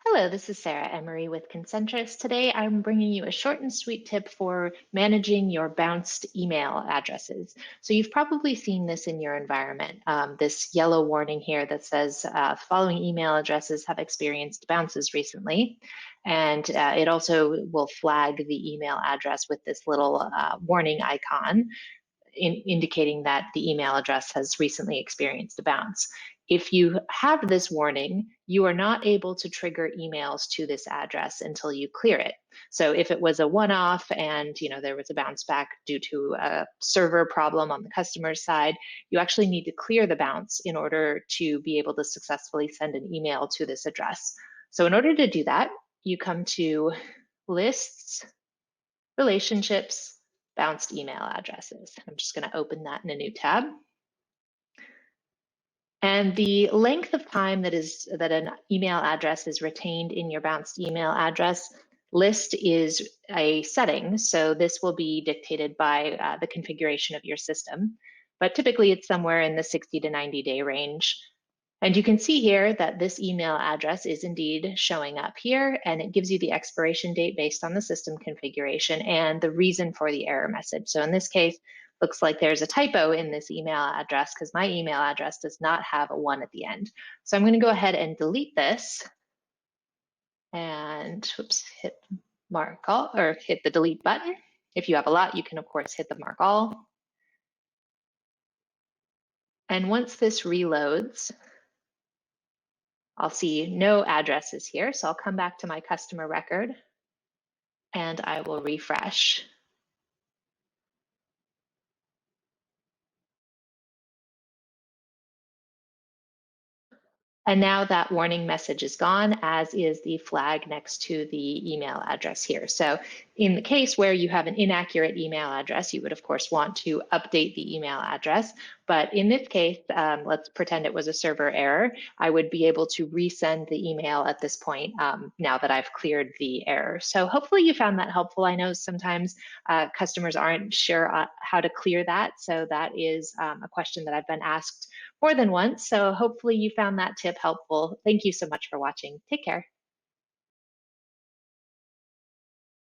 Hello, this is Sarah Emery with Concentrus. Today, I'm bringing you a short and sweet tip for managing your bounced email addresses. So you've probably seen this in your environment, this yellow warning here that says following email addresses have experienced bounces recently. And it also will flag the email address with this little warning icon indicating that the email address has recently experienced a bounce. If you have this warning, you are not able to trigger emails to this address until you clear it. So if it was a one-off and there was a bounce back due to a server problem on the customer side, you actually need to clear the bounce in order to be able to successfully send an email to this address. So in order to do that, you come to Lists, Relationships, Bounced email addresses. I'm just going to open that in a new tab. And the length of time that an email address is retained in your bounced email address list is a setting. So this will be dictated by the configuration of your system. But typically it's somewhere in the 60 to 90 day range. And you can see here that this email address is indeed showing up here, and it gives you the expiration date based on the system configuration and the reason for the error message. So in this case, looks like there's a typo in this email address because my email address does not have a 1 at the end. So I'm going to go ahead and delete this and hit mark all, or hit the delete button. If you have a lot, you can of course hit the mark all. And once this reloads, I'll see no addresses here. So I'll come back to my customer record and I will refresh. And now that warning message is gone, as is the flag next to the email address here. So in the case where you have an inaccurate email address, you would of course want to update the email address. But in this case, let's pretend it was a server error. I would be able to resend the email at this point now that I've cleared the error. So hopefully you found that helpful. I know sometimes customers aren't sure how to clear that. So that is a question that I've been asked more than once. So hopefully you found that tip helpful. Thank you so much for watching. Take care.